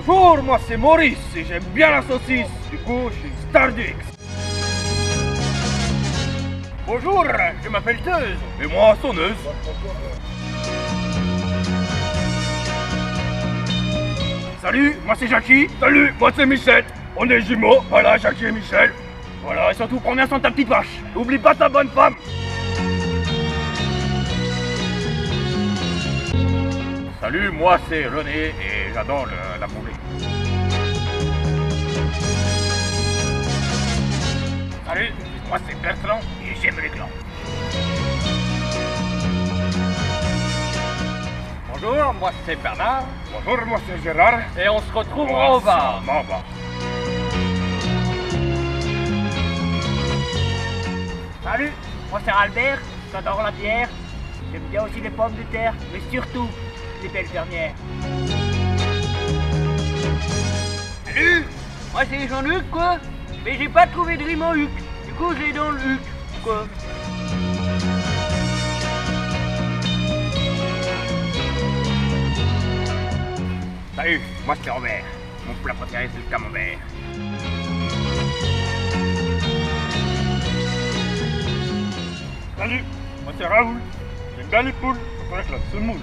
Bonjour, moi c'est Maurice et j'aime bien la saucisse. Du coup, je suis Stardix. Bonjour, je m'appelle Teuse. Et moi, Sonneuse. Salut, moi c'est Jackie. Salut, moi c'est Michel. On est jumeaux, voilà, Jackie et Michel. Voilà, et surtout, prends bien soin de ta petite vache. N'oublie pas ta bonne femme. Salut, moi c'est René et j'adore la poulet. Salut, moi c'est Bertrand et j'aime les clans. Bonjour, moi c'est Bernard. Bonjour, moi c'est Gérard. Et on se retrouvera au bar. Salut, moi c'est Albert, j'adore la bière. J'aime bien aussi les pommes de terre, mais surtout les belles dernières. Salut, moi c'est Jean-Luc quoi. Mais j'ai pas trouvé de rime en Huc. Du coup j'ai dans le Huc quoi. Salut, moi c'est Robert. Mon plat préféré c'est le camembert. Salut, moi c'est Raoul. J'aime bien les poules. C'est vrai que la semoule.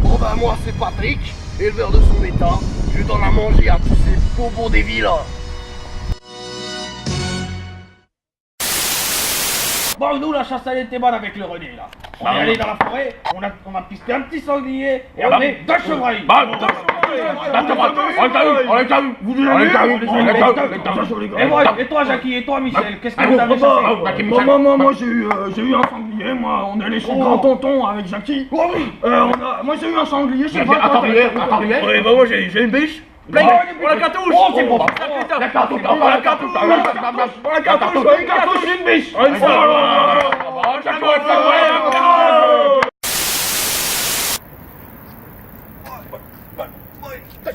Bon bah moi c'est Patrick, éleveur de son état. Je donne à manger à tous ces bobos des villes. Bon, nous, la chasse, elle était bonne avec le René, là. On est allé dans la forêt, on a pisté un petit sanglier, et on est deux chevreuils. Et toi, Jackie, et toi, Michel, qu'est-ce que vous avez chassé? Moi j'ai eu un sanglier, moi on est allé chez Grand Tonton avec Jackie. Moi j'ai eu un sanglier, je sais pas. Un sanglier? Oui, bah moi j'ai une biche. Pour la cartouche! Oh, c'est bon! La cartouche! Une cartouche, une biche!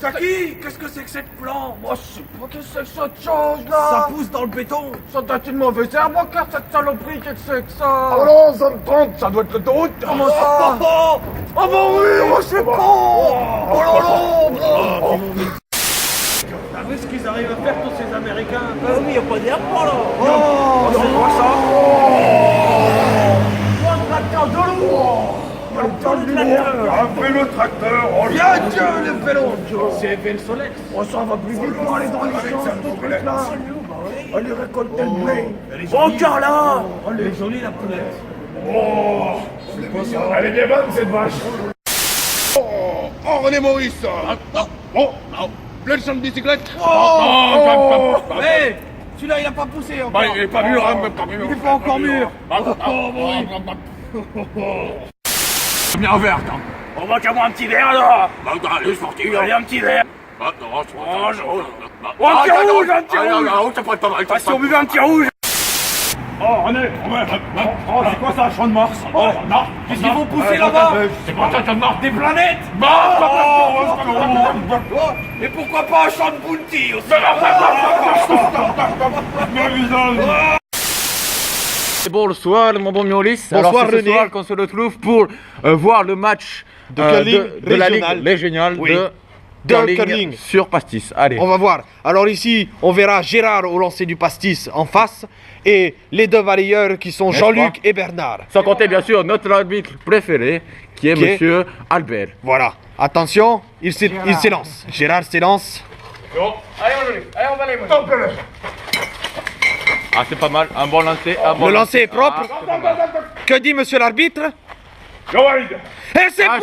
Jackie, qu'est-ce que c'est que cette plante? Moi je sais pas qu'est-ce que c'est que cette chose là. Ça pousse dans le béton. Ça doit être une mauvaise herbe encore cette saloperie, qu'est-ce que c'est que ça? Oh non, ça me trompe, ça doit être l'autoroute. Comment ça? Oh bah oui, moi je sais pas. Oh là là. T'as vu ce qu'ils arrivent à faire tous ces Américains? Bah oui, y'a pas d'herbe par là. Oh, c'est quoi ça? Un tracteur de loup! Un vélo tracteur. Oh bien Dieu, les vélos. C'est Velsolex. Oh ça va plus vite pour aller dans les champs, ce truc là! Allez récolter le blé! Oh tiens là. Elle est jolie, la poulette. Oh, elle est bien bonne cette vache. Oh, René Maurice. Oh, plein de champs de bicyclette. Hé, celui-là, il a pas poussé encore. Il est pas mûr, hein, Il est pas encore mûr. Bien vert, hein. On va qu'à moi un petit verre, alors. Allez, sportif. Allez, un petit verre. Oh, jaune. Oh, un petit rouge, un petit rouge. Ça pourrait être pas mal. Ah, si on buvait un petit rouge. Oh, René. Oh, c'est quoi ça, un champ de Mars? Oh, non. Qu'est-ce qu'ils vont pousser là-bas? C'est quoi ça, champ de Mars? Des planètes. Et pourquoi pas un champ de Bounty aussi? Bonsoir mon bon Miolis. Bonsoir, Alors c'est ce René. soir qu'on se retrouve pour voir le match De curling de la régional. Ligue régionale Oui. de curling. sur Pastis. Allez. On va voir. Alors ici, on verra Gérard au lancer du pastis en face et les deux balayeurs qui sont Jean-Luc et Bernard. Sans compter bien sûr notre arbitre préféré qui est Monsieur Albert. Voilà. Attention, il s'élance. Gérard s'élance. Allez on va aller. Ah c'est pas mal, un bon lancer. Le lancer est propre. Que dit monsieur l'arbitre? Et c'est point!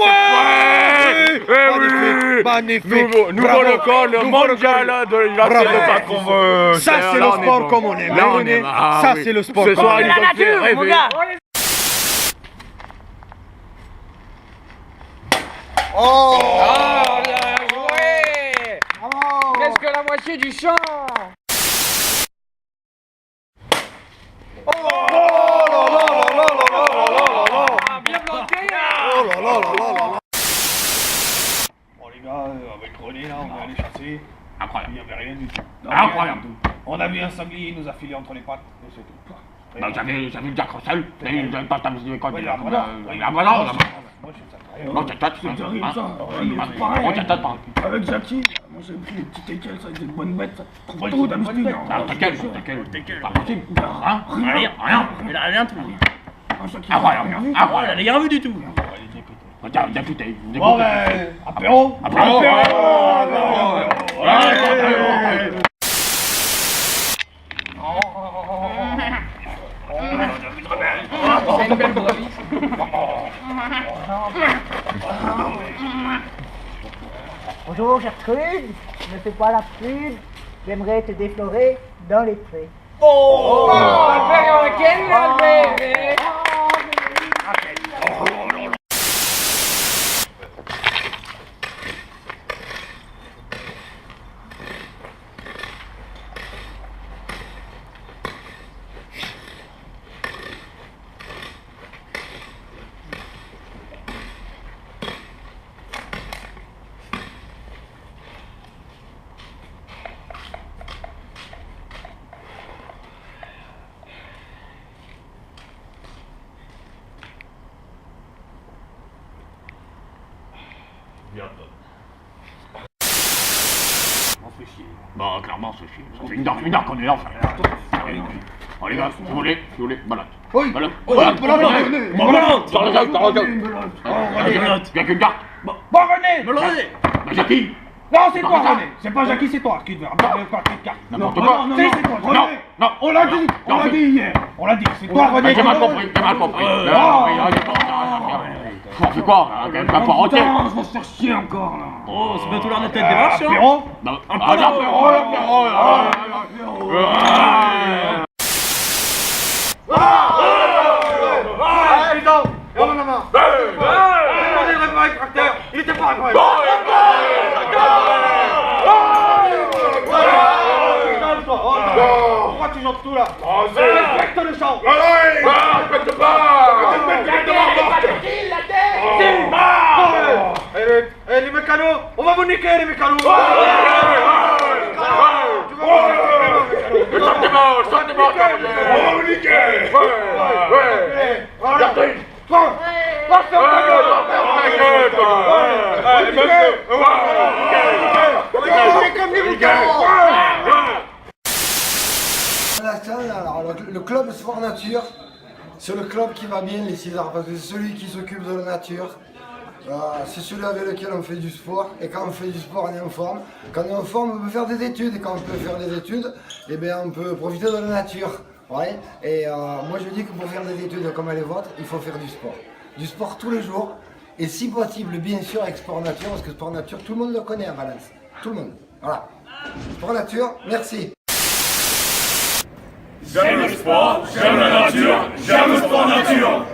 Magnifique. Nouveau record, le mondial de lancer de pas qu'on veut. Ça c'est le sport comme on aime. Là, on René. aime. Ah, Ça oui. c'est le sport Ce comme soir, on ils aime. ont fait rêver. mon gars. Oh! Bien joué. Qu'est-ce que la moitié du champ? Bien planté. Oh là là là là là. Bon, les gars, avec René, là, on est allé chasser. Incroyable. Il n'y avait rien du tout. Incroyable. On a vu un sanglier, il nous a filé entre les pattes, et c'est tout. J'avais le Jack Russell, j'avais pas ta musique quoi. Ouais, Ah bah non, Non, t'attaques, c'est terrible ça. On t'attaque pas. Avec Jackie, moi j'ai pris les petits teckels, ça, avec des bonnes bêtes, ça trouve trop d'habitude. Teckels, pas possible. Rien. Il a rien trouvé. Ah, il a rien vu du tout. Tiens, tout est. Bon, ben, apéro. Bonjour Gertrude, ne fais pas la prude, j'aimerais te déflorer dans les prés. On se fait chier. Bah, clairement, on se fait chier. Ça fait une heure qu'on est là, on fait rien. Bon, les gars, si vous voulez, balade. Oui. Balade. Balade. Sur les gars, Y'a qu'une carte. Bon, René. Bah, Jackie. Non, c'est toi, René. C'est pas Jackie, c'est toi qui devait avoir une carte. N'importe quoi. Si, c'est toi, René. Non. On l'a dit hier. On l'a dit. C'est toi, René. J'ai mal compris. On fait quoi? Quand même pas roter. Putain, je vais se faire chier encore, là. Oh, c'est bientôt l'heure de tête des vaches, hein. Apéro. Il était pas incroyable. Pourquoi tu chantes tout là? Respecte le chant. Respecte pas. Les mécanos, on va vous niquer les mécanos. Alors, le club Sport Nature, c'est le club qui va bien les Césars parce que c'est celui qui s'occupe de la nature. C'est celui avec lequel on fait du sport, et quand on fait du sport on est en forme. Quand on est en forme on peut faire des études, et quand on peut faire des études, eh bien, on peut profiter de la nature. Ouais. Et moi je dis que pour faire des études comme les vôtres, il faut faire du sport. Du sport tous les jours, et si possible bien sûr avec Sport Nature, parce que Sport Nature tout le monde le connaît à Valence. Tout le monde. Voilà. Sport Nature, merci. J'aime le sport, j'aime la nature, j'aime le sport nature.